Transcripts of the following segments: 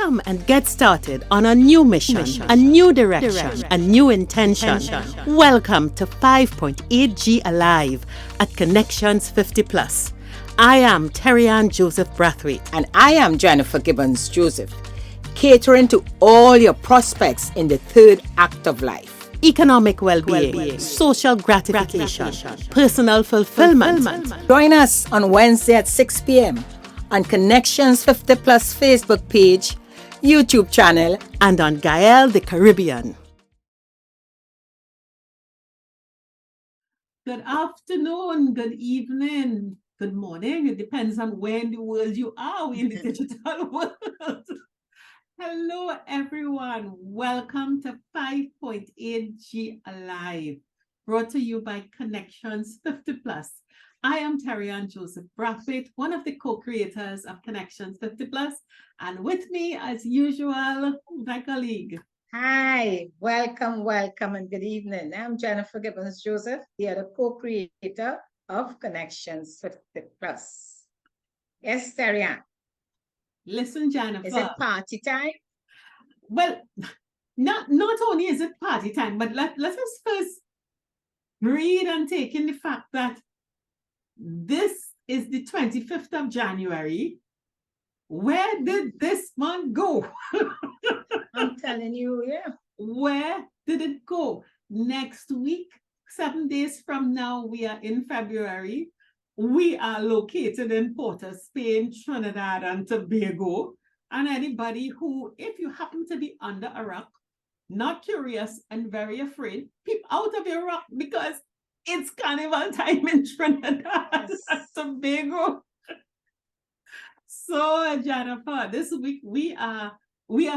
Come and get started on a new mission, a new direction, a new intention. Welcome to 5.8G Alive at Connections 50 Plus. I am Terry-Ann Joseph Brathwaite. And I am Jennifer Gibbons Joseph, catering to all your prospects in the third act of life. Economic well-being, social gratification, personal fulfillment. Join us on Wednesday at 6 p.m. on Connections 50 Plus Facebook page, YouTube channel, and on Gael the Caribbean. Good afternoon, good evening, good morning. It depends on where in the world you are. We're in the digital world. Hello, everyone. Welcome to 5.8G Alive, brought to you by Connections 50 Plus. I am Terry-Ann Joseph Brathwaite, one of the co-creators of Connections 50 Plus, and with me, as usual, my colleague. Hi, welcome, and good evening. I'm Jennifer Gibbons Joseph, the other co-creator of Connections 50 Plus. Yes, Terry-Ann. Listen, Jennifer. Is it party time? Well, not only is it party time, but let us first breathe and take in the fact that this is the 25th of January. Where did this month go? I'm telling you, yeah. Where did it go? Next week, 7 days from now, we are in February. We are located in Port of Spain, Trinidad and Tobago. And anybody who, if you happen to be under a rock, not curious and very afraid, peep out of your rock because it's Carnival time in Trinidad and Tobago. So, Jennifer, this week we are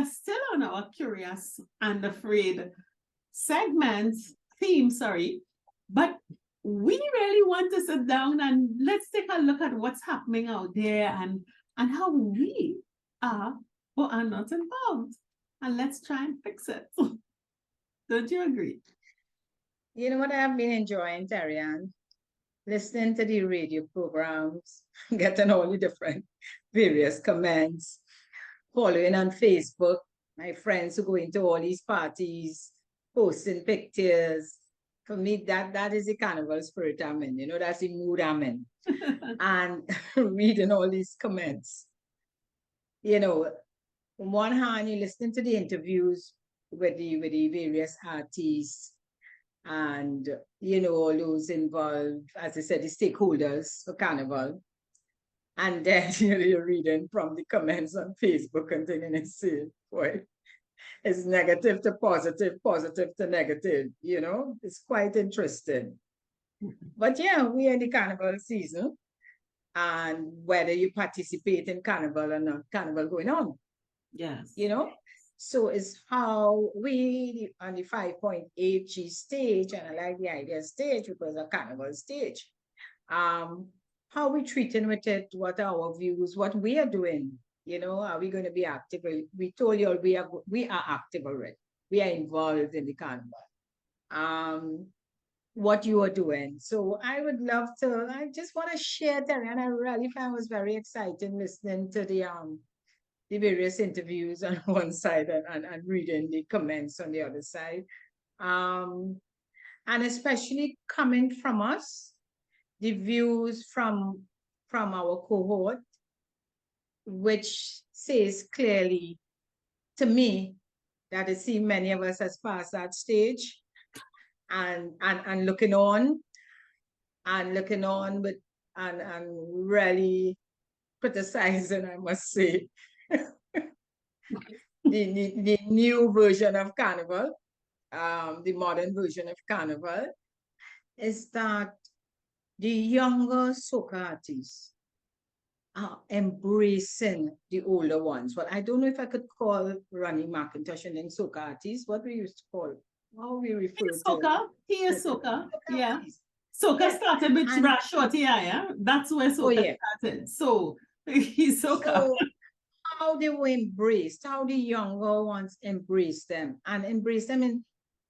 still on our curious and afraid theme, but we really want to sit down and let's take a look at what's happening out there and how we are or are not involved. And let's try and fix it. Don't you agree? You know what I've been enjoying, Terry-Ann? Listening to the radio programs, getting all the different various comments, following on Facebook, my friends who go into all these parties, posting pictures. For me, that is the carnival spirit I'm in, that's the mood I'm in. And reading all these comments. On one hand, you're listening to the interviews with the various artists and, all those involved, as I said, the stakeholders for Carnival. And then you're reading from the comments on Facebook and thinking it's negative to positive, positive to negative, it's quite interesting. But yeah, we're in the Carnival season. And whether you participate in Carnival or not, Carnival going on. Yes. So it's how we on the 5.8G stage, and I like the idea stage because a Carnival stage, how we treating with it, what are our views, what we are doing, are we going to be active? We told you all we are active already. We are involved in the Carnival. What you are doing. So I just want to share that. And I really found it was very exciting listening to the various interviews on one side and reading the comments on the other side. And especially coming from us, the views from our cohort, which says clearly to me that I see many of us has passed that stage. And looking on with and really criticizing, I must say, the new version of Carnival, the modern version of Carnival, is that the younger soca artists are embracing the older ones. Well, I don't know if I could call Ronnie McIntosh and then soca artists. What we used to call how we refer to soca. He is soca. Yeah. Soca started with Rash Shorty, yeah. That's where soca started. So he's soca. So how they were embraced, how the younger ones embraced them and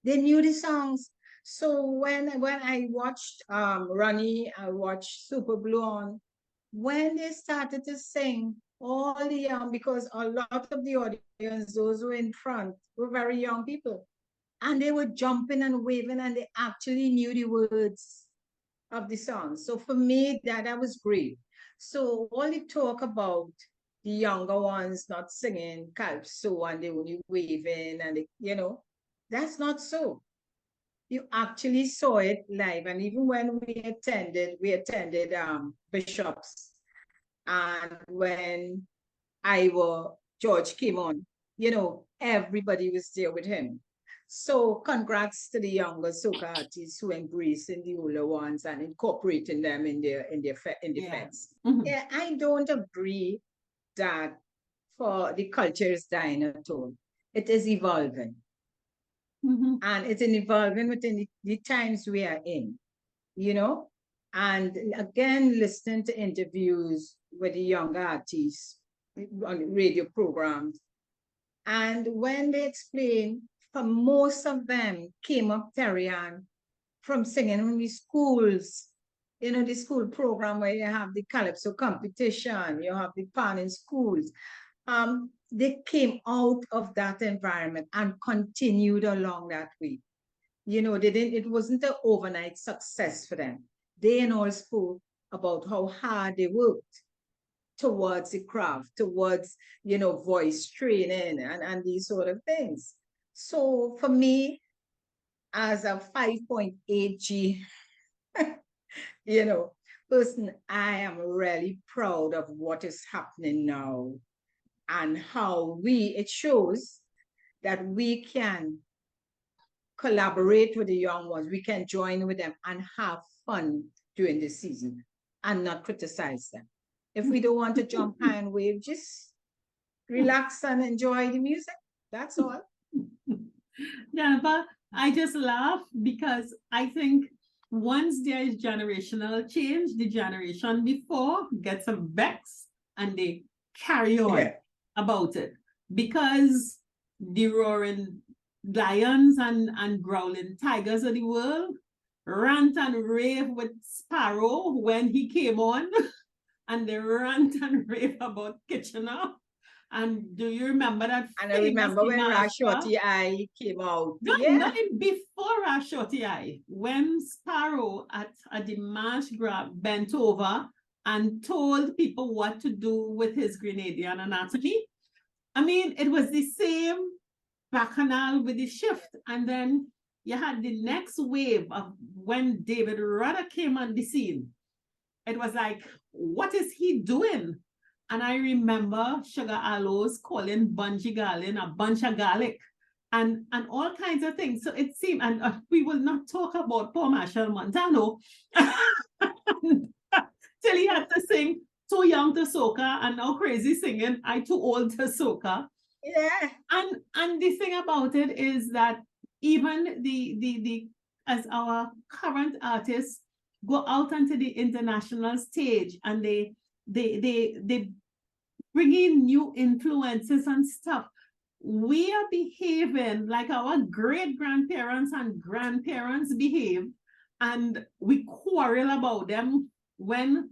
they knew the songs. So when I watched Ronnie, I watched Super Blue on, when they started to sing all the young, because a lot of the audience, those who were in front, were very young people. And they were jumping and waving, and they actually knew the words of the song. So for me, that was great. So all the talk about the younger ones not singing calypso and they only waving and that's not so. You actually saw it live. And even when we attended Bishops, and when Iowa George came on, everybody was there with him. So congrats to the younger soca artists who embracing the older ones and incorporating them in their fets. Mhm. Yeah, I don't agree that for the culture is dying at all. It is evolving. Mhm. And it's evolving within the times we are in, you know? And again, listening to interviews with the younger artists on radio programs, and when they explain, for most of them came up, Terry-Ann, from singing in the schools, the school program where you have the calypso competition, you have the pan in schools. They came out of that environment and continued along that way. It wasn't an overnight success for them. They and all spoke about how hard they worked towards the craft, towards, voice training and these sort of things. So for me, as a 5.8G, you know, person, I am really proud of what is happening now and how it shows that we can collaborate with the young ones, we can join with them and have fun during the season and not criticize them. If we don't want to jump high and wave, just relax and enjoy the music. That's all. Jennifer, I just laugh because I think once there is generational change, the generation before gets a vex and they carry on about it because the roaring lions and growling tigers of the world rant and rave with Sparrow when he came on, and they rant and rave about Kitchener. And do you remember that? And I remember when Shorty I came out. Nothing before Shorty I, when Sparrow at the marsh bent over and told people what to do with his Grenadian anatomy. I mean, it was the same bacchanal with the shift. And then you had the next wave of when David Rudder came on the scene. It was like, what is he doing? And I remember Sugar Aloes calling Bungie Garlin a bunch of garlic and all kinds of things. So it seemed, and we will not talk about poor Marshall Montano till he had to sing Too Young to Soca and now crazy singing I Too Old to Soca. Yeah. And the thing about it is that even the as our current artists go out onto the international stage and they bring in new influences and stuff, we are behaving like our great grandparents and grandparents behave, and we quarrel about them when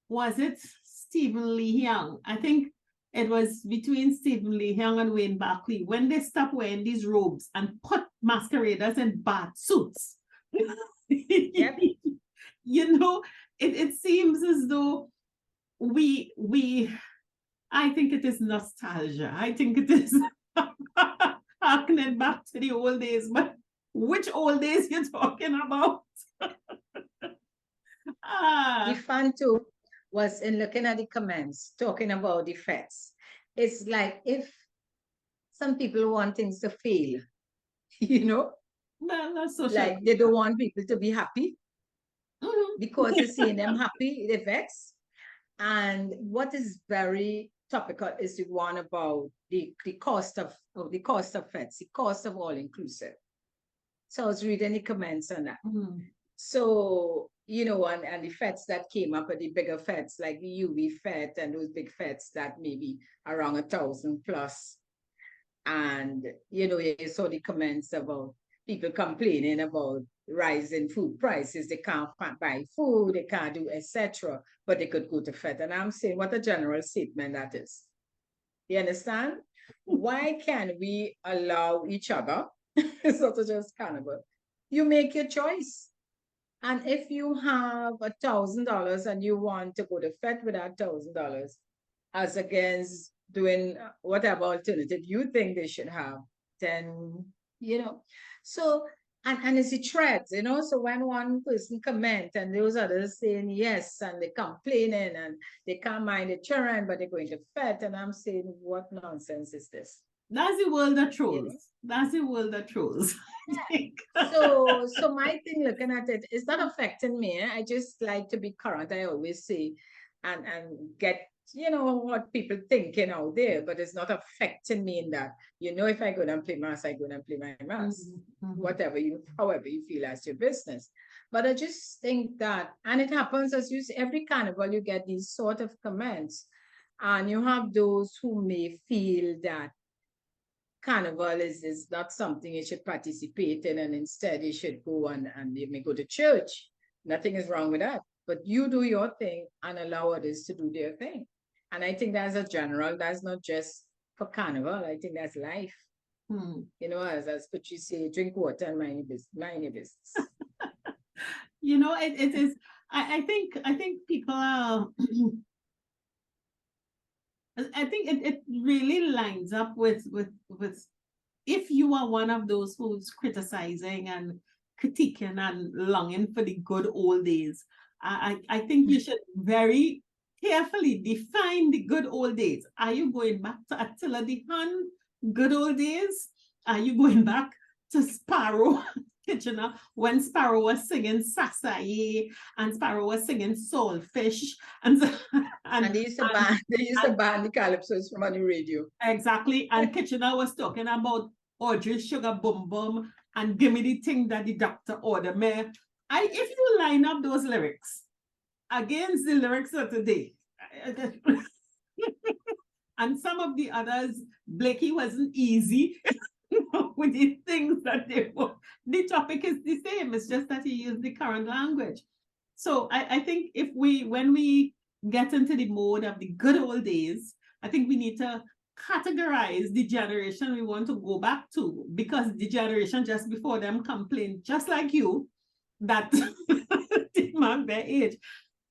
was it Stephen Lee Young? I think it was between Stephen Lee Young and Wayne Barkley when they stopped wearing these robes and put masqueraders in bath suits. Yep. It seems as though I think it is nostalgia. I think it is harkening back to the old days, but which old days you're talking about? The fun too was in looking at the comments, talking about the facts. It's like if some people want things to fail, Well, that's social. Like they don't want people to be happy because they're seeing them happy, they vex. And what is very topical is the one about the cost of feds, the cost of all inclusive. So I was reading the comments on that. So, and the feds that came up are the bigger feds like the UV fed and those big feds that maybe around 1,000 plus. And, you saw the comments about people complaining about rising food prices. They can't buy food, they can't do etc. But they could go to fete. And I'm saying, what a general statement that is. You understand? Why can't we allow each other, it's not just carnival? You make your choice. And if you have $1,000 and you want to go to fete with that $1,000, as against doing whatever alternative you think they should have, then, so, and it's the threads, so when one person comment and those others saying yes, and they complaining and they can't mind the children, but they're going to fete, and I'm saying, what nonsense is this? That's the world that trolls. That's the world that trolls. So my thing looking at it is not affecting me. I just like to be current, I always say, and get what people thinking out there, but it's not affecting me in that. If I go and play mass, I go and play my mass. However you feel as your business. But I just think that, and it happens as you see, every carnival you get these sort of comments, and you have those who may feel that carnival is not something you should participate in, and instead you should go and you may go to church. Nothing is wrong with that. But you do your thing and allow others to do their thing. And I think that's a general, that's not just for carnival. I think that's life. As Patrice say, drink water and mind your business. It is. I think people are. I think it really lines up with if you are one of those who's criticizing and critiquing and longing for the good old days. I think you should very carefully define the good old days. Are you going back to Attila the Hun good old days? Are you going back to Sparrow Kitchener when Sparrow was singing Sasaye and Sparrow was singing Saltfish and they used to ban the calypsos from on the radio. Exactly. And Kitchener was talking about Audrey Sugar Boom Boom and give me the thing that the doctor ordered me. If you line up those lyrics against the lyrics of today, and some of the others, Blakey wasn't easy with the things that they were. The topic is the same. It's just that he used the current language. So I think when we get into the mode of the good old days, I think we need to categorize the generation we want to go back to, because the generation just before them complained, just like you, that they mark their age.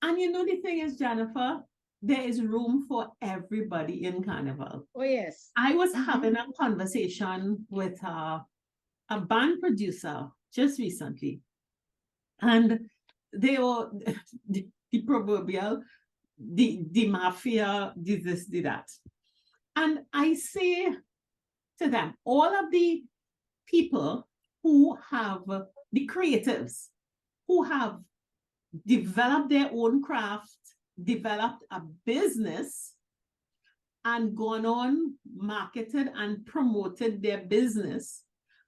And the thing is, Jennifer, there is room for everybody in Carnival. Oh, yes. I was having a conversation with a band producer just recently, and they were the proverbial, the mafia, this, that. And I say to them, all of the people who have, the creatives, who have developed their own craft, developed a business, and gone on, marketed and promoted their business,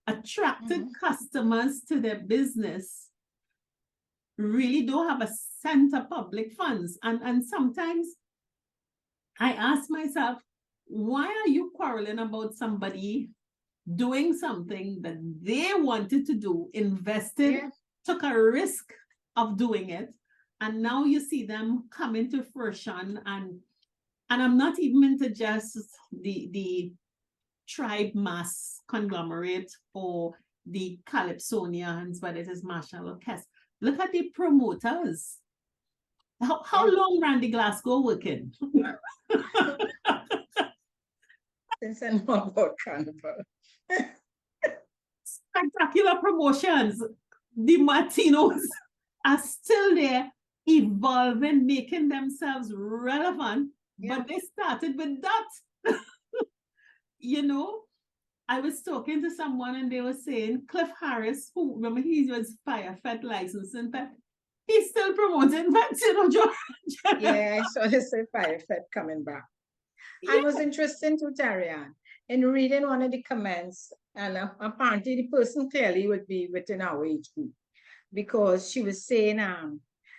attracted customers to their business, really don't have a cent of public funds. And sometimes I ask myself, why are you quarreling about somebody doing something that they wanted to do, invested, took a risk of doing it, and now you see them come into fruition? And I'm not even into just the tribe mass conglomerate or the Calypsonians, but it is Marshall Orchestra. Look at the promoters. How long Randy Glasgow working? Since I know about Carnival. Spectacular promotions. The Martinos are still there, evolving, making themselves relevant, but they started with that. I was talking to someone and they were saying Cliff Harris, who, remember, he was FireFet licensing, but he's still promoting George. Yeah, I saw this FireFet coming back. I was interested to Tarian in reading one of the comments, and apparently the person clearly would be within our age group, because she was saying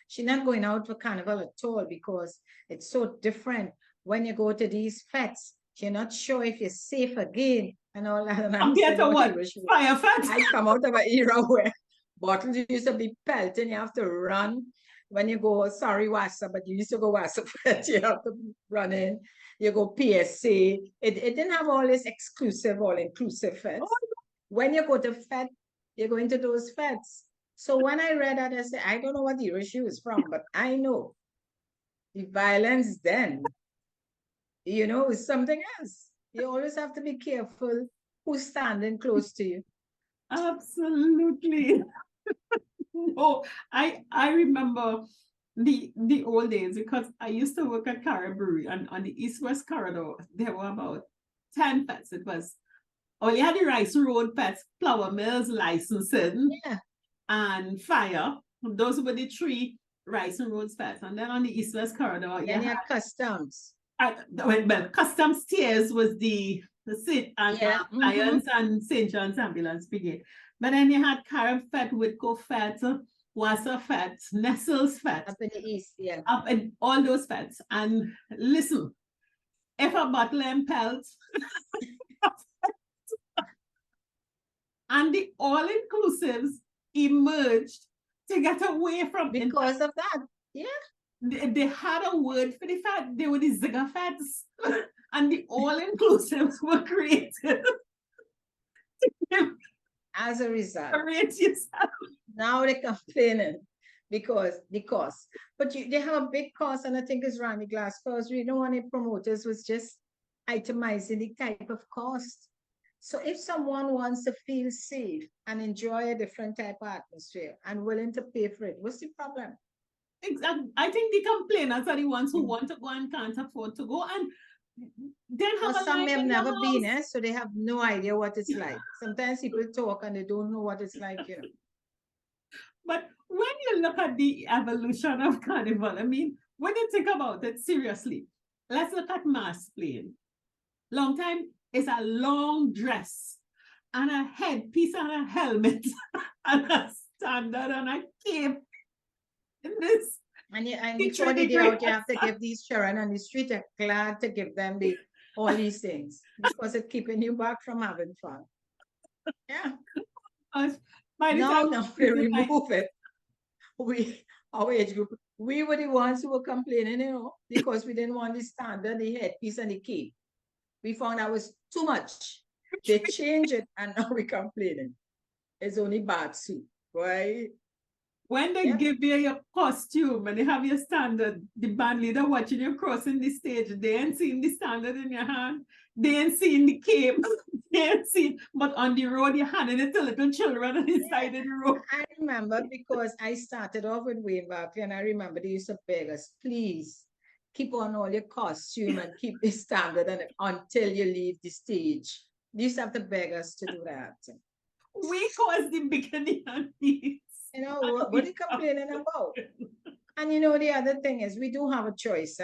she's not going out for Carnival at all because it's so different. When you go to these fetes, you're not sure if you're safe again and all that. And I'm Compared saying, to what? Irish food. Fire fest. I come out of an era where bottles used to be pelting, you have to run when you go, sorry, Wassa, but you used to go Wassa Fest, you have to run in, you go PSC. It didn't have all this exclusive, all-inclusive feds. When you go to Fed, you go into those feds. So when I read that, I said, I don't know what the issue is from, but I know the violence then, is something else. You always have to be careful who's standing close to you. Absolutely. No, I remember the old days because I used to work at Carnival, and on the East-West corridor, there were about 10 pets. It was, you had the Rice Road pets, flour mills, licensing, and fire. Those were the three Rice and Roads pets. And then on the East-West corridor, you had customs. Well, customs tiers was the sit and Lions and St. John's Ambulance Brigade. But then you had Carib Fet, Whitco Fet, Wassa Fet, Nestles Fet. Up in the east, Up in all those fets. And listen, if a bottle impelled and the all-inclusives emerged to get away from because of that. They had a word for the fat. They were the zigger fats, and the all-inclusives were created. As a result, now they're complaining because the cost. But they have a big cost, and I think it's Randy Glass first. We don't want any promoters was just itemizing the type of cost. So if someone wants to feel safe and enjoy a different type of atmosphere and willing to pay for it, what's the problem? Exactly. I think the complainants are the ones who want to go and can't afford to go, and then some have never been, so they have no idea what it's like. Sometimes people talk and they don't know what it's like, But when you look at the evolution of Carnival, I mean, when you think about it seriously, let's look at mass playing. Long time is a long dress and a headpiece and a helmet and a standard and a cape. And before they get out, you have to give these children on the street are glad to give them all these things because it's keeping you back from having fun. Yeah. Now we remove it. Our age group, we were the ones who were complaining, because we didn't want the standard, the headpiece, and the cape. We found that was too much. They changed it, and now we're complaining. It's only bad suit, right? When they give you your costume and they have your standard, the band leader watching you crossing the stage, they ain't seeing the standard in your hand, they ain't seeing the cape, they ain't seeing, but on the road, you're handing it to little children on the side of the road. I remember because I started off with Wayne Barkley, and I remember they used to beg us, please, keep on all your costume and keep the standard until you leave the stage. They used to have to beg us to do that. We caused the beginning of these. What are you complaining about? And the other thing is we do have a choice,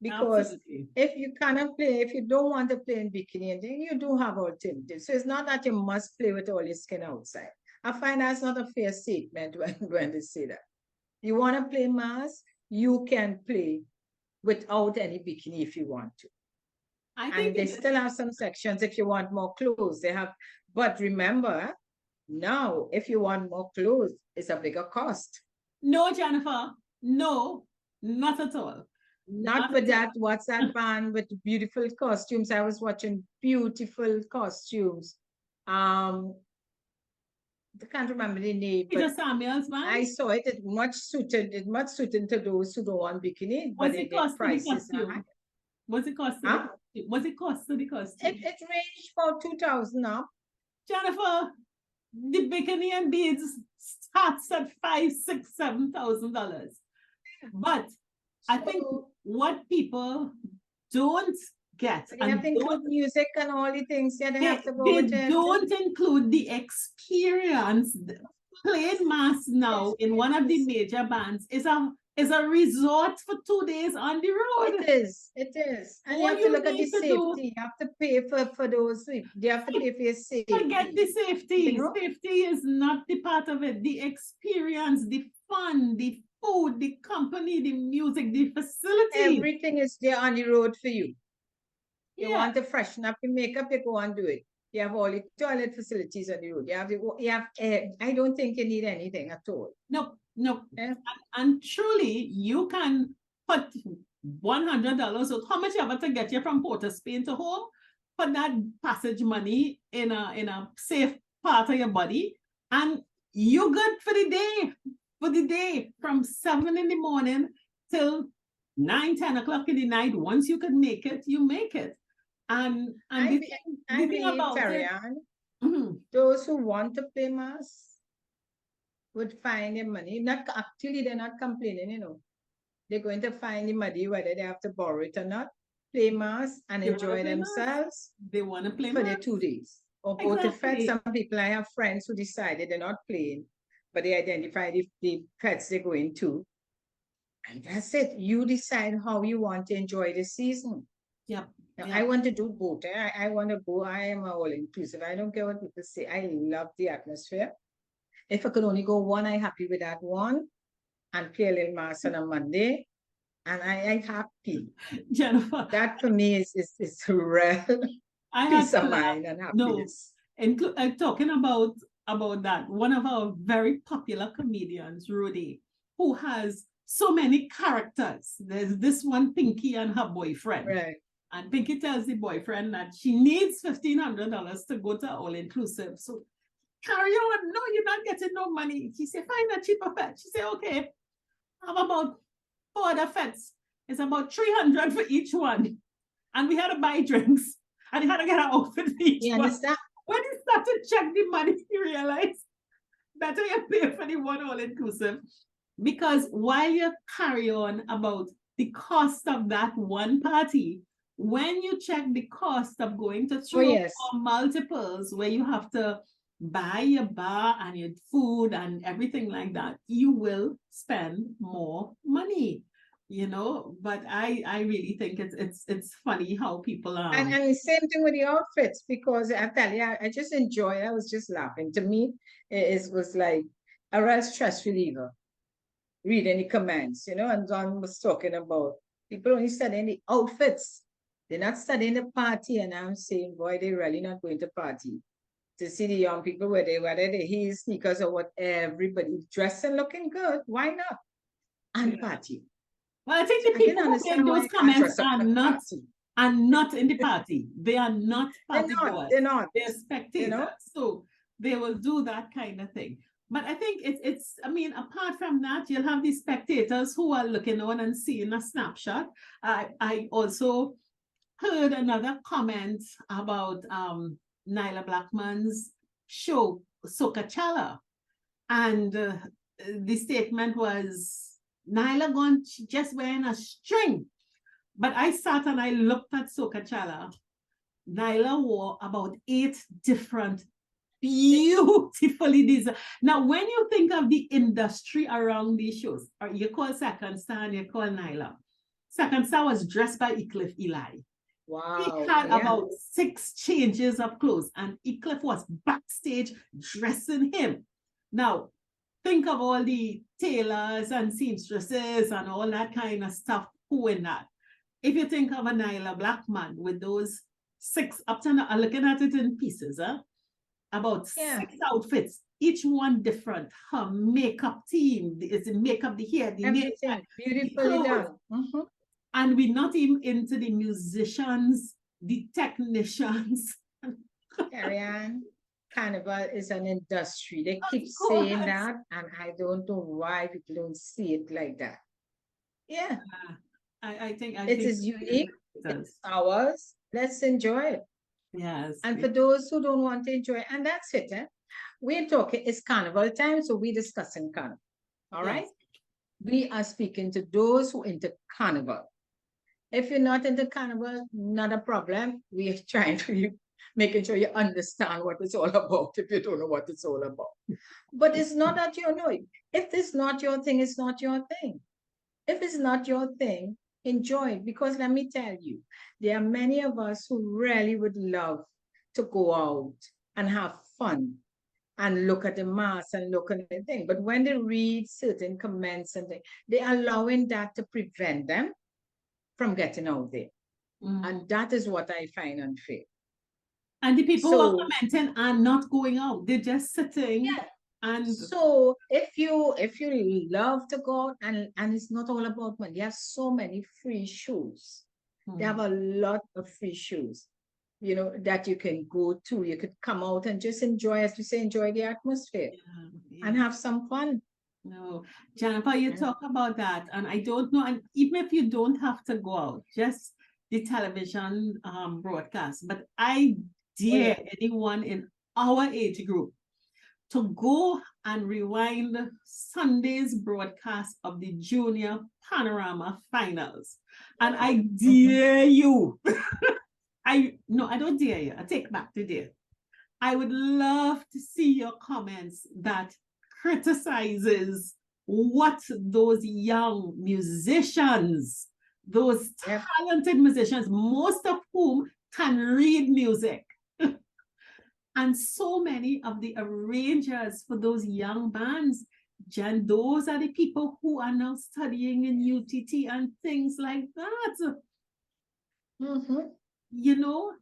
because Absolutely. If you cannot play, if you don't want to play in bikini, then you do have alternatives. So it's not that you must play with all your skin outside. I find that's not a fair statement when they say that. You want to play mass, you can play without any bikini if you want to. And they still have some sections if you want more clothes. They have, but remember, now, if you want more clothes, it's a bigger cost. No, Jennifer. No, not at all. Not with that. What's that band with beautiful costumes? I was watching beautiful costumes. I can't remember the name. Peter Samuels band. I saw it. It much suited to those who don't want bikini. What's it cost for the costume? What's it cost? Huh? What's it cost to the costume? It ranged about 2,000 up. Jennifer, the bikini and beads starts at $5,000, $6,000, $7,000. But I think what people don't get, they have to include music and all the things that they have to go with it. They don't include the experience. Playing mass now in one of the major bands is a resort for 2 days on the road. It is. And you have to look at the safety. You have to pay for those. You have to pay for your safety. Forget the safety. Safety is not the part of it. The experience, the fun, the food, the company, the music, the facility. Everything is there on the road for you. You want to freshen up your makeup, you go and do it. You have all the toilet facilities on the road. You have air. I don't think you need anything at all. No, no. Yeah. And truly, you can put $100 or how much ever to get you from Port of Spain to home, put that passage money in a safe part of your body, and you're good for the day. For the day, from 7 in the morning till 9, 10 o'clock in the night. Once you can make it, you make it. And the thing about it, those who want to play mass would find the money. Not actually, they're not complaining, you know. They're going to find the money whether they have to borrow it or not, play mass and enjoy themselves. They want to play for mass. the 2 days. Or go to fed. Some people, I have friends who decided they're not playing, but they identified if the pets they're going to. And that's it. You decide how you want to enjoy the season. Yep. Now, I want to do both. I want to go. I am all-inclusive. I don't care what people say. I love the atmosphere. If I could only go one, I'm happy with that one. And play a little mass on a Monday. And I'm happy. Jennifer. That for me is real peace of mind and happiness. No, talking about that, one of our very popular comedians, Rudy, who has so many characters. There's this one, Pinky, and her boyfriend. Right. And Pinky tells the boyfriend that she needs $1,500 to go to all-inclusive. So carry on. No, you're not getting no money. She said, find a cheaper pet. She said, okay, have about 4 other pets. It's about $300 for each one. And we had to buy drinks. And he had to get an outfit for each one. Understand? When he started to check the money, he realized better you pay for the one all-inclusive. Because while you carry on about the cost of that one party, when you check the cost of going to 3 or 4 multiples where you have to buy your bar and your food and everything like that, you will spend more money, you know. But I really think it's funny how people are. And the same thing with the outfits, because I tell you, I just enjoy it. I was just laughing. To me, it was like a real stress reliever. Reading the comments, you know, and John was talking about people only studying the outfits. They're not studying the party. And I'm saying, boy, they're really not going to party. To see the young people whether they heels, sneakers, or what, everybody dressed and looking good. Why not? And party. Well, I think the people who make those comments are not in the party. They are not party goers. They're not. They're spectators. You know? So they will do that kind of thing. But I think it's, I mean, apart from that, you'll have these spectators who are looking on and seeing a snapshot. I also heard another comment about Nyla Blackman's show, Soca-Chala. And the statement was, Nyla gone, she just wearing a string. But I sat and I looked at Soca-Chala. Nyla wore about 8 different beautifully designed. Now, when you think of the industry around these shows, or you call Second Star and you call Nyla. Second Star was dressed by Eclipse Eli. Wow. He had about 6 changes of clothes, and Eclipse was backstage dressing him. Now, think of all the tailors and seamstresses and all that kind of stuff who in that. If you think of a Nyla Blackman with those 6 up to now, I'm looking at it in pieces, about 6 outfits, each one different. Her makeup team, is the makeup, the hair, the everything beautifully done. And we're not even into the musicians, the technicians. Ariane, Carnival is an industry. They keep saying that, and I don't know why people don't see it like that. Yeah. I think it is unique. It's ours. Let's enjoy it. Yes. And for those who don't want to enjoy it, and that's it. We're talking, it's Carnival time, so we're discussing Carnival. All right? We are speaking to those who into Carnival. If you're not into Carnival, not a problem. We're trying to making sure you understand what it's all about if you don't know what it's all about. But it's not that you know it. If it's not your thing, it's not your thing. If it's not your thing, enjoy it. Because let me tell you, there are many of us who really would love to go out and have fun and look at the mass and look at the thing. But when they read certain comments and things, they're allowing that to prevent them from getting out there. And that is what I find unfair. And the people who are So commenting are not going out. They're just sitting yeah. and So if you love to go and it's not all about money, there are so many free shows. They have a lot of free shows, that you can go to. You could come out and just enjoy, as we say, enjoy the atmosphere and yeah. have some fun. No, Jennifer, you Yeah. talk about that, and I don't know, and even if you don't have to go out, just the television broadcast, but I Oh yeah. dare anyone in our age group to go and rewind Sunday's broadcast of the Junior Panorama Finals. And I dare you. I don't dare you. I take back the dare. I would love to see your comments that criticizes what those young musicians, those Yep. talented musicians, most of whom can read music, and so many of the arrangers for those young bands, Jen, those are the people who are now studying in UTT and things like that. You know,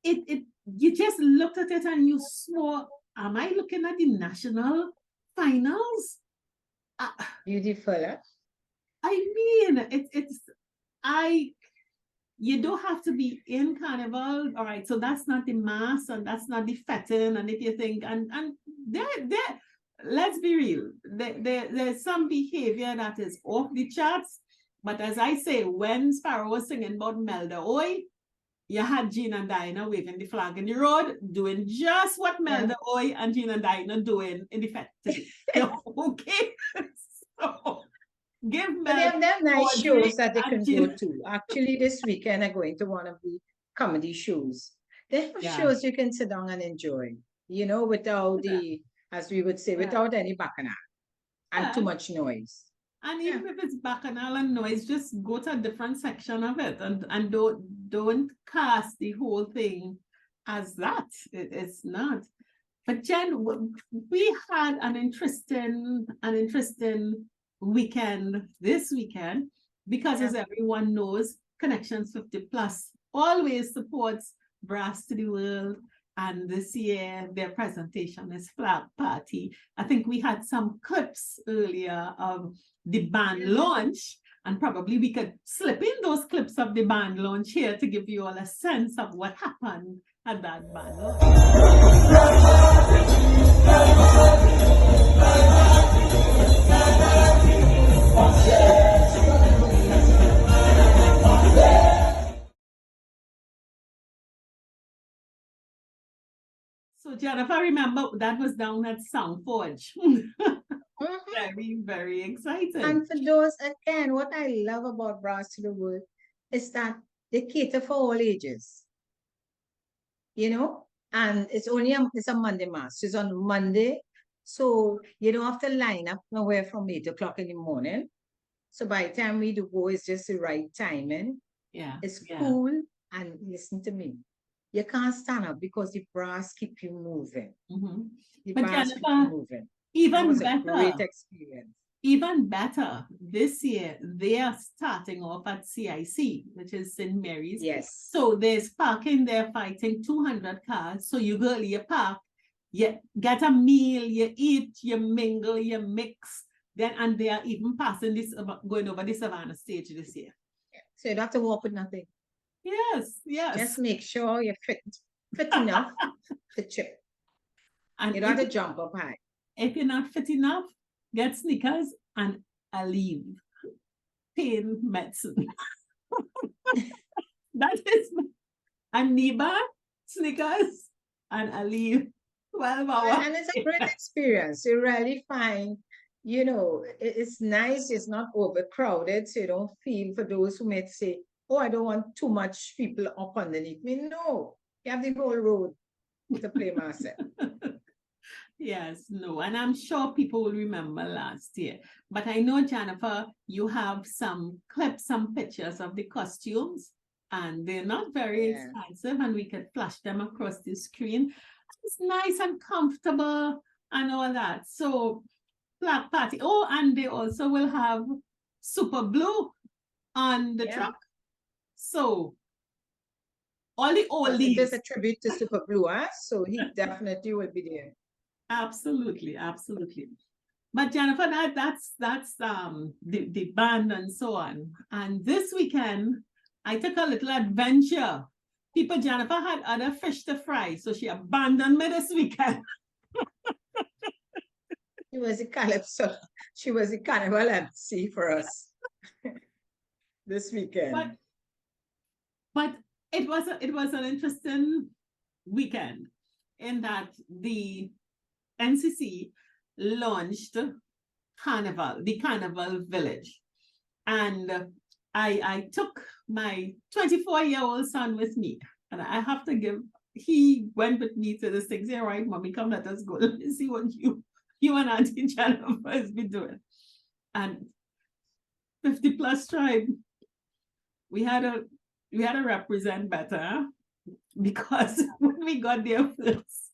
you just looked at it and you swore, am I looking at the national finals? Beautiful, huh? I mean, you don't have to be in Carnival, all right, so that's not the mass and that's not the fetting, and if you think, and there, let's be real, there's some behavior that is off the charts, but as I say, when Sparrow was singing about Melda Oy, you had Jean and Diana waving the flag in the road, doing just what Melda Oy and Jean and Diana doing in the festival. Okay? So give But they Melda, have them nice Audrey, shows that they and can Jean. go to. Actually, this weekend I'm going to one of the comedy shows. They have Yeah. shows you can sit down and enjoy, without as we would say, without any bacchanal and too Yeah. much noise. And Yeah. even if it's bacchanal and noise, just go to a different section of it and don't cast the whole thing as that. It's not. But Jen, we had an interesting weekend this weekend because, as everyone knows, Connections 50 Plus always supports Brass to the World. And this year, their presentation is Flag Party. I think we had some clips earlier of the band launch, and probably we could slip in those clips of the band launch here to give you all a sense of what happened at that band launch. So Jennifer, remember that was down at Soundforge. Very, very exciting. And for those, again, what I love about Brass to the World is that they cater for all ages. And it's a Monday mass. It's on Monday. So you don't have to line up nowhere from 8 o'clock in the morning. So by the time we do go, it's just the right timing. Yeah. It's cool. And listen to me. You can't stand up because the brass keep you moving. The But brass Jennifer, keep you moving. even That was better. a great experience. Even better, this year they are starting off at CIC, which is St. Mary's. Yes. So there's parking there fighting 200 cars. So you go, you park, you get a meal, you eat, you mingle, you mix. And they are even passing this, going over the Savannah stage this year. So you don't have to walk with nothing. Yes, yes. Just make sure you're fit enough to chip. And you don't have to jump up high. If you're not fit enough, get sneakers and Aleve pain medicine. That is Aniba, sneakers, and Aleve 12 hours. And it's a great experience. You really find, it's nice. It's not overcrowded. So you don't feel, for those who may say, oh, I don't want too much people up underneath me. No, you have the whole road to play myself. Yes, no, and I'm sure people will remember last year. But I know, Jennifer, you have some clips, some pictures of the costumes, and they're not very expensive, and we could flash them across the screen. It's nice and comfortable and all that. So, Flag Party. Oh, and they also will have Super Blue on the truck. So, all the It oldies. is a tribute to Super Blue, huh? So he definitely will be there. Absolutely, absolutely. But Jennifer, that's the band and so on. And this weekend, I took a little adventure. People, Jennifer had other fish to fry, so she abandoned me this weekend. She was a calypso. She was a carnival MC for us this weekend. But it was an interesting weekend in that the NCC launched Carnival, the Carnival Village. And I took my 24-year-old son with me. And I have to he went with me to this thing. Say, all right, mommy, come, let us go. Let me see what you and Auntie Jennifer has been doing. And 50 plus tribe, we had to represent better, because when we got there first,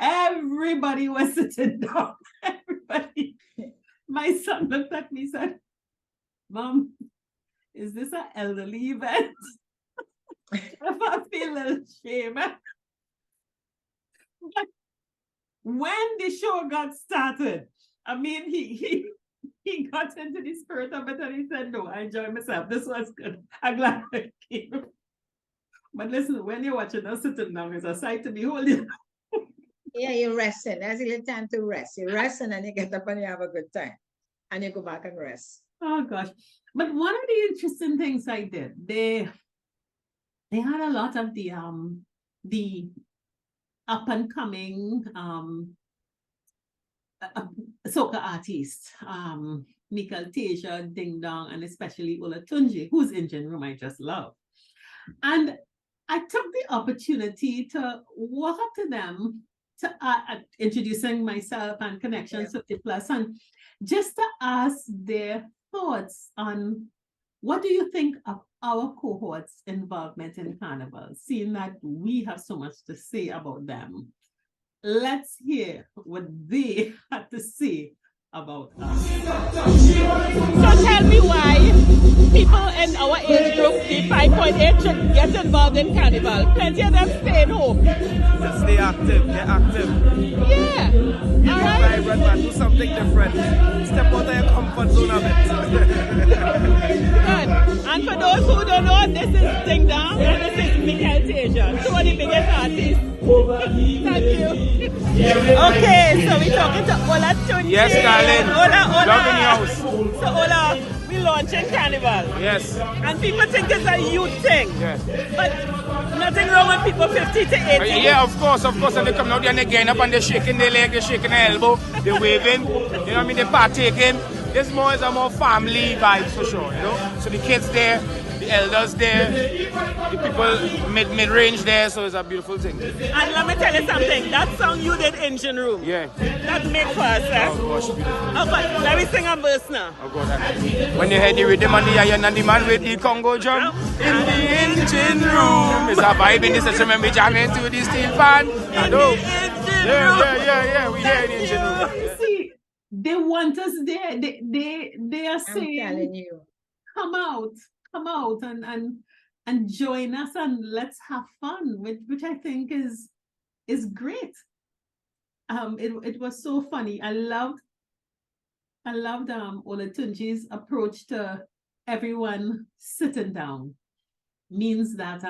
everybody was sitting down. Everybody. My son looked at me and said, Mom, is this an elderly event? I feel a little shame. But when the show got started, I mean, he got into the spirit of it and he said, no, I enjoyed myself. This was good. I'm glad I came. But listen, when you're watching us sitting down, it's a sight to behold. Yeah, you're resting. There's a little time to rest. You rest and then you get up and you have a good time. And you go back and rest. Oh gosh. But one of the interesting things I did, they had a lot of the up and coming soca artists, CONEC-TIONS, Ding Dong, and especially Olatunji, whose engine room I just love. And I took the opportunity to walk up to them, to introducing myself and Connections 50 Plus, and just to ask their thoughts on what do you think of our cohort's involvement in Carnival, seeing that we have so much to say about them. Let's hear what they had to say about us. So tell me why people in our age group, the 5.8, should get involved in Carnival. Plenty of them staying home. Just stay active, get active. Yeah. Be vibrant, man. Do something different. Step out of your comfort zone a bit. Good. And for those who don't know, this is Ding Dong and this is CONEC-TIONS, two of the biggest artists. Thank you. Okay, so we're talking to Olatunji. Yes, darling. Ola. Loving house. So Ola, we're launching Carnival. Yes. And people think it's a youth thing. Yeah. But nothing wrong with people 50 to 80. Yeah, of course. And they come out there and they get up and they're shaking their leg, they're shaking their elbow, they're waving. You know what I mean? They're partaking. This more is a more family vibe for sure, you know? So the kids there, the elders there, the people mid-range there, so it's a beautiful thing. And let me tell you something, that song you did, Engine Room, Yeah. that made for us. Oh gosh, beautiful. Oh, but let me sing a verse now. Oh God. When you hear the rhythm and the iron and the man with the Congo drum in the engine room, it's a vibe in this session when we jam into the steel pan. I know. Yeah. We hear the engine room. You see, they want us there. They are I'm saying, telling you. come out and join us and let's have fun, which I think is great. It was so funny. I loved Olatunji's approach to everyone sitting down. Means that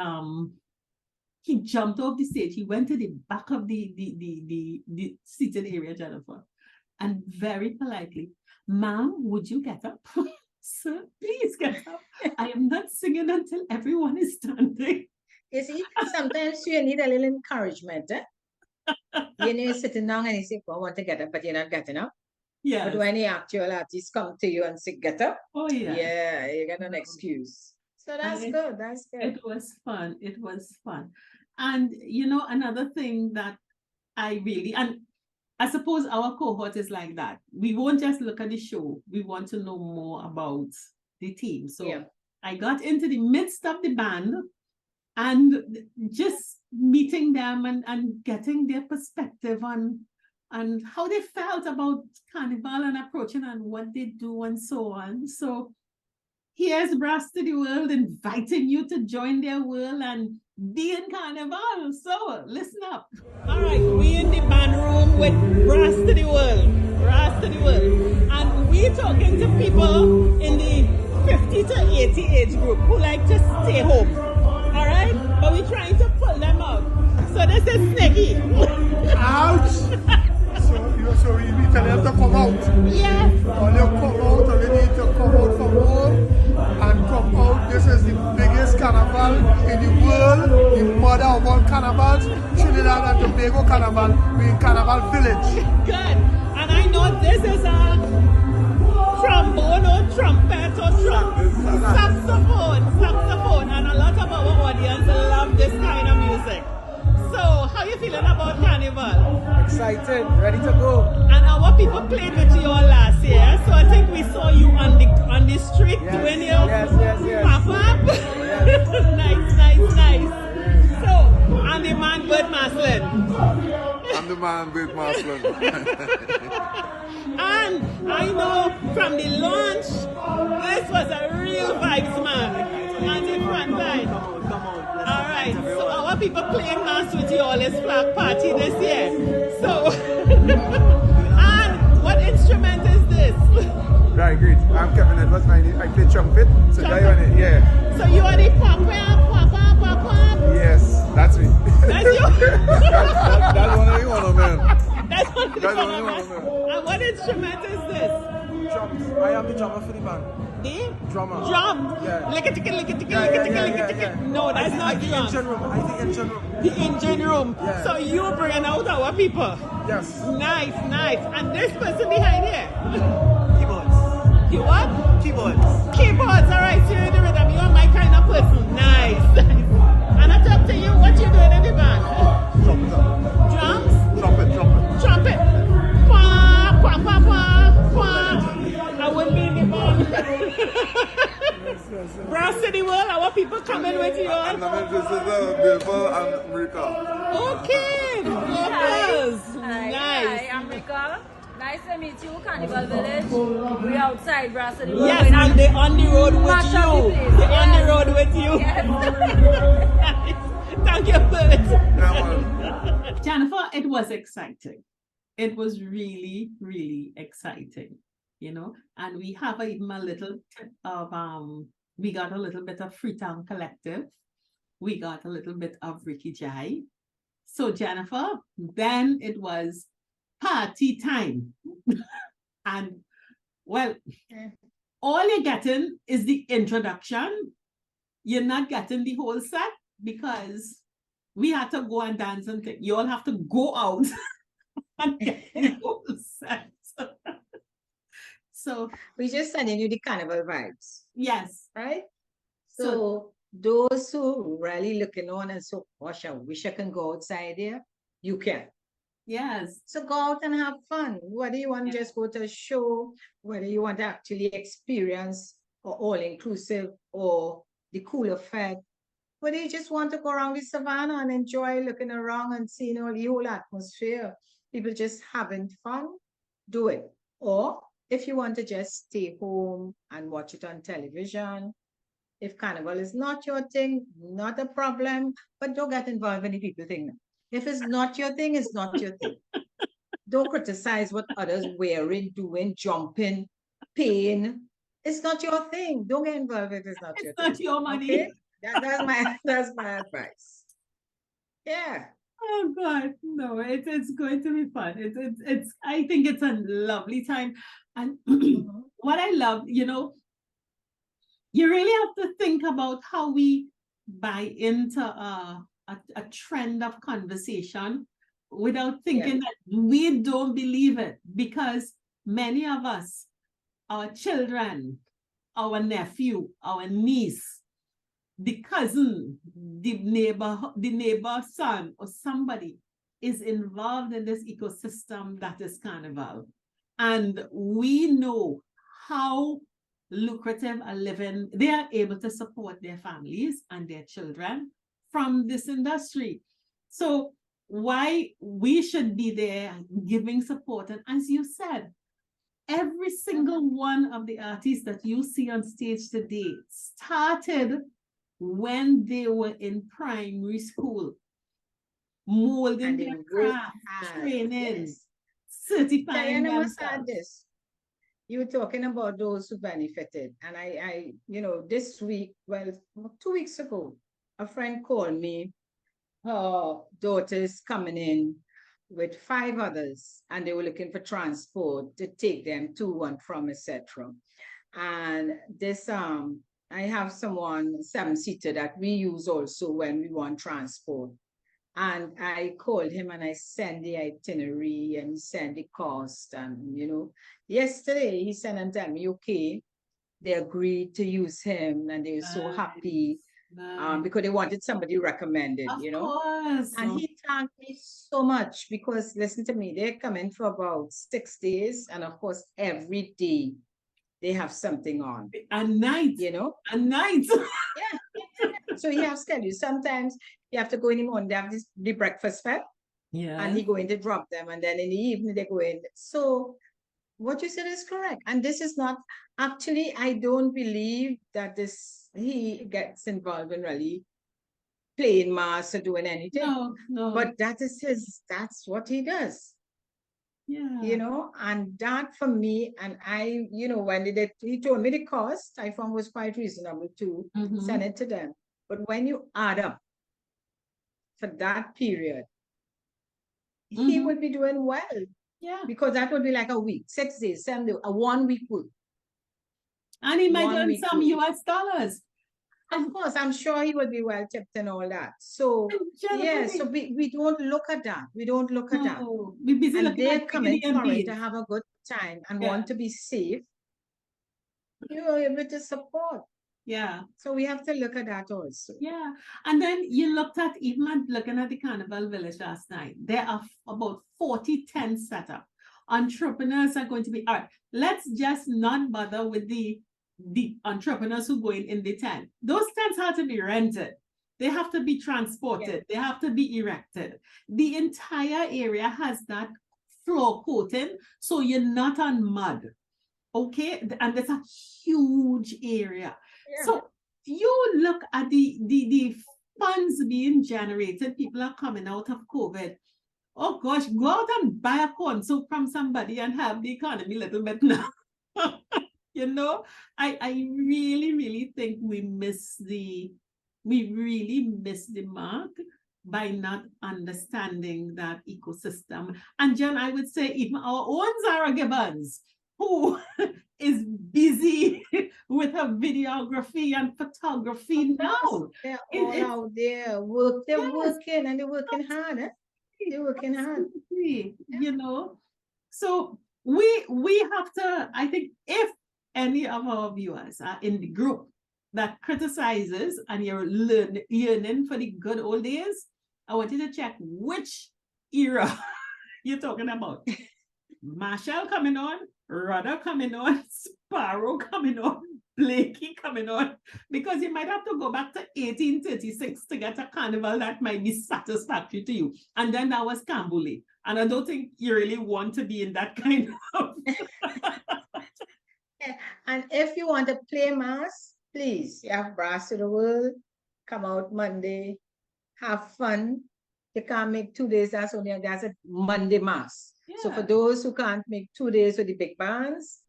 he jumped off the stage. He went to the back of the seated area, Jennifer, and very politely, ma'am, would you get up? Sir, please get up. I am not singing until everyone is standing. You see, sometimes you need a little encouragement. You know, you're sitting down and you say, I want to get up, but you're not getting up. Yeah. But when the actual artists come to you and say, get up, Oh yeah. yeah, you got an excuse. So that's And good. That's good. It was fun. It was fun. And you know, another thing that and I suppose our cohort is like that. We won't just look at the show. We want to know more about the team. So Yeah. I got into the midst of the band and just meeting them and getting their perspective on how they felt about Carnival and approaching and what they do and so on. So here's Brass to the World inviting you to join their world, and be in Carnival. So listen up. All right, we in the band room with Brass to the World. Brass to the World. And we talking to people in the 50 to 80 age group who like to stay home. All right? But we're trying to pull them out. So this is Sniggy. Ouch! So we tell them to come out. Yes. Or they come out, or they need to come out from home and come out. This is the biggest carnival in the world, the mother of all carnivals, Trinidad and Tobago Carnival. We're in Carnival Village. Good. And I know this is a trombone or trumpet or saxophone. And a lot of our audience love this kind of music. So, how you feeling about Carnival? Excited, ready to go. And our people played with you all last year, so I think we saw you on the street doing your pop-up. Yes. Nice. So, I'm the man with Maslin. I'm the man with Maslin. And I know from the launch, this was a real vibes, man. On the front line. All right, so our people playing mass with you all this flag party this year. So, and what instrument is this? Right, great. I'm Kevin Edwards. I play trumpet. So Trumpet. guy on it, yeah. So you are the pop. Yes, that's me. That's you. That's one of you, man. That's one of the That's one of you, man. And what instrument is this? Drums. I am the drummer for the band. The Drummer. drum. Yeah. Lick-a-tick. No, that's not the drum. engine room. I think engine room. The engine room. Yeah. So you bringing out our people. Yes. Nice. And this person behind here. Keyboards. You what? Keyboards. Keyboards. All right, so you're the rhythm. You're my kind of person. Nice. And I talk to you. What you doing in the band? Drums. Trumpet. I wouldn't be in the band. Brass to the World. Our people coming with you all. And I'm Bilbo and Rika. Okay. Focus. Hi, Nice. I'm Rika. Nice to meet you, Carnival Village. We're outside Brass to the World. Yes, and they're on the road with Mash up the you. place. They're on the Yes. road with you. Yes. Thank you, Bert. Yeah, man. Jennifer, it was exciting. It was really, really exciting, and we have even a little tip of, we got a little bit of Freetown Collective. We got a little bit of Ricky Jai. So Jennifer, then it was party time. And well, all you're getting is the introduction. You're not getting the whole set because we had to go and dance and things. You all have to go out and get the whole set. So We just sending you the carnival vibes, yes. right? So- So those who really looking on and so, gosh, I wish I can go outside there. You can. Yes. So go out and have fun. Whether you want to Yeah. just go to a show, whether you want to actually experience or all-inclusive or the cool effect, whether you just want to go around the savannah and enjoy looking around and seeing all the whole atmosphere, people just having fun, do it. Or if you want to just stay home and watch it on television, if carnival is not your thing, not a problem, but don't get involved in the people thing. If it's not your thing, it's not your thing. Don't criticize what others wearing, doing, jumping, paying. It's not your thing. Don't get involved if it's not your It's not thing. your money. Okay? That's my advice. Yeah. Oh God, no, it's going to be fun. It's I think it's a lovely time. And what I love, you really have to think about how we buy into a trend of conversation without thinking that we don't believe it, because many of us, our children, our nephew, our niece, the cousin, the neighbor son or somebody is involved in this ecosystem that is Carnival. And we know how lucrative a living they are able to support their families and their children from this industry. So why we should be there giving support. And as you said, every single one of the artists that you see on stage today started when they were in primary school, molding And they their work craft, hard. training, Yes. certifying Diana must add themselves. this. You were talking about those who benefited. And this week, well, 2 weeks ago, a friend called me. Her daughter's coming in with 5 others, and they were looking for transport to take them to and from, etc. And this, I have someone 7-seater that we use also when we want transport. And I called him and I sent the itinerary and sent the cost. And, yesterday he sent and told me, okay, they agreed to use him and they were so happy because they wanted somebody recommended, Of course. And he thanked me so much because, listen to me, they're coming for about 6 days. And of course, every day they have something on. At night. At night. Yeah. So he has to tell you, sometimes you have to go in the morning, they have the breakfast fed. Yeah. And he going to drop them. And then in the evening, they go in. So what you said is correct. And this is not, actually, I don't believe that he gets involved in really playing mass or doing anything. No. But that's what he does. Yeah. And that for me, and I, when he told me the cost, I found was quite reasonable to send it to them. But when you add up for that period, he would be doing well. Yeah. Because that would be like a week, 6 days, 7 days, a 1 week work. And he might earn some US dollars. Of course, I'm sure he would be well tipped and all that. So, so we don't look at that. We don't look at that. We're busy and looking they're at coming dignity and for it being. to have a good time and want to be safe. You're able to support. Yeah. So we have to look at that also. Yeah. And then you looking at the Carnival Village last night, there are about 40 tents set up. Entrepreneurs are going to be, all right, let's just not bother with the entrepreneurs who go in the tent. Those tents have to be rented. They have to be transported. They have to be erected. The entire area has that floor coating, so you're not on mud. Okay, and that's a huge area. Yeah. So you look at the funds being generated, people are coming out of COVID. Oh gosh, go out and buy a corn soup from somebody and have the economy a little bit now. I really, really think we really miss the mark by not understanding that ecosystem. And Jen, I would say even our own Zara Gibbons, who is busy with her videography and photography now. They're all out there. They're working and they're working hard. They're working hard. So we have to, I think, if any of our viewers are in the group that criticizes and you're yearning for the good old days, I want you to check which era you're talking about. Marshall coming on, Rudder coming on, Sparrow coming on, Blakey coming on, because you might have to go back to 1836 to get a carnival that might be satisfactory to you. And then that was Cambule. And I don't think you really want to be in that kind of... And if you want to play mass, please, you have Brass to the World, come out Monday, have fun. You can't make 2 days, that's a Monday mass. Yeah. So for those who can't make 2 days with the big bands,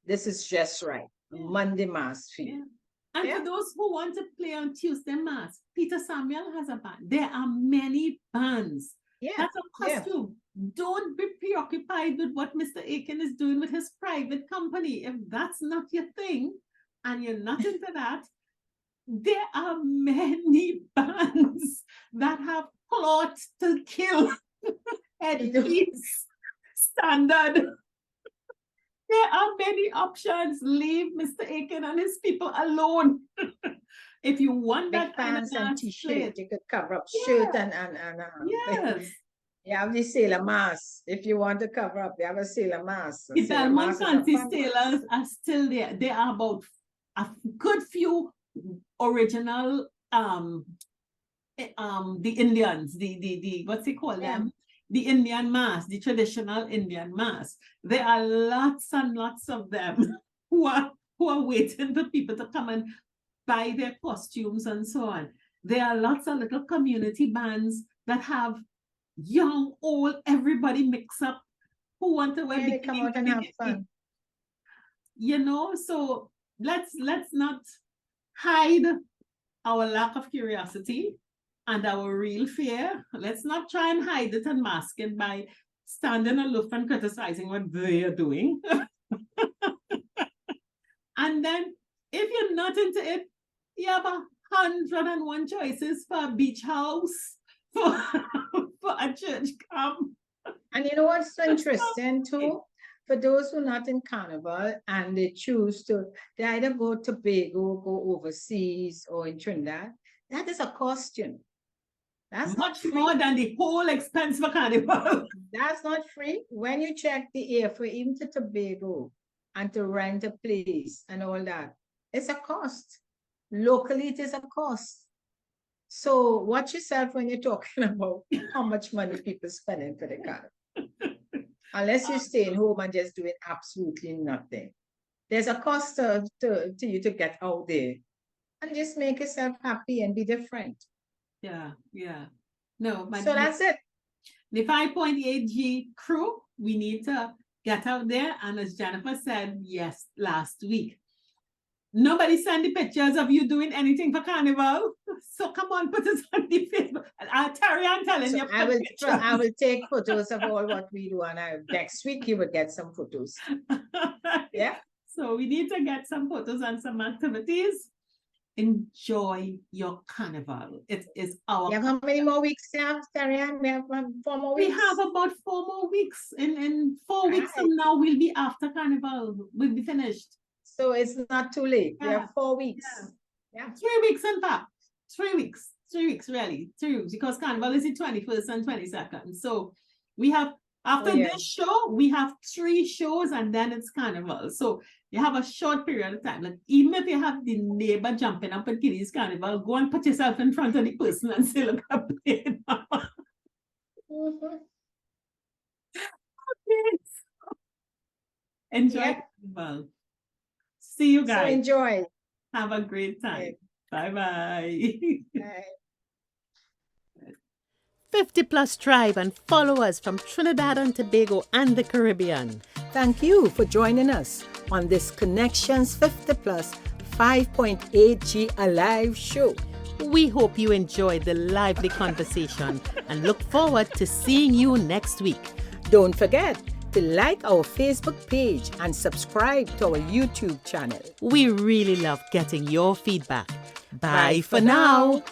this is just right. Monday mass for you. And for those who want to play on Tuesday mass, Peter Samuel has a band. There are many bands. That's a costume. Don't be preoccupied with what Mr. Aiken is doing with his private company. If that's not your thing and you're not into that, there are many bands that have plot to kill. Headpiece, standard. There are many options. Leave Mr. Aiken and his people alone. If you want that kind of and t-shirt, you could cover up shirt and yes. You have the sailor mask. If you want to cover up, you have a sailor mask. The Belmont fancy sailors are still there. There are about a good few original the Indians, the what's it called them? The Indian mask, the traditional Indian mask. There are lots and lots of them who are waiting for people to come and buy their costumes and so on. There are lots of little community bands that have young, old, everybody mix up who want to wear Yeah, they come out and have fun. You know, so let's not hide our lack of curiosity and our real fear. Let's not try and hide it and mask it by standing aloof and criticizing what they are doing. And then if you're not into it, you have 101 choices for a beach house, for a church camp. And you know what's so interesting too? For those who are not in Carnival and they choose to, they either go to Tobago, go overseas, or in Trinidad, that is a costume. That's much more than the whole expense for Carnival. That's not free. When you check the airfare, even to Tobago, and to rent a place and all that, it's a cost. Locally, it is a cost. So watch yourself when you're talking about how much money people spending for the Carnival. Unless you're staying home and just doing absolutely nothing. There's a cost to you to get out there and just make yourself happy and be different. Yeah. No, so that's it. The 5.8G crew, we need to get out there. And as Jennifer said, yes, last week, nobody sent the pictures of you doing anything for Carnival. So come on, put us on the Facebook. Terry, I'm telling so you. I will take photos of all what we do. And next week you will get some photos. Yeah. So we need to get some photos and some activities. Enjoy your Carnival. It is our. You have how many more weeks to have, Terry? We have 4 more weeks. We have about 4 more weeks. In 4 weeks from now, we'll be after Carnival. We'll be finished. So it's not too late. Yeah. We have 4 weeks. Yeah. 3 weeks, in fact. 3 weeks. 3 weeks, really. 3 weeks, because Carnival is the 21st and 22nd. So we have, after this show, we have 3 shows and then it's Carnival. So you have a short period of time. Like, even if you have the neighbor jumping up at Kitty's Carnival, go and put yourself in front of the person and say, look, I'm playing. Okay. Enjoy Carnival. See you guys. So enjoy. Have a great time. Bye-bye. Bye. 50 Plus Tribe and follow us from Trinidad and Tobago and the Caribbean. Thank you for joining us on this Connections 50 Plus 5.8G Alive show. We hope you enjoyed the lively conversation and look forward to seeing you next week. Don't forget to like our Facebook page and subscribe to our YouTube channel. We really love getting your feedback. Bye for now.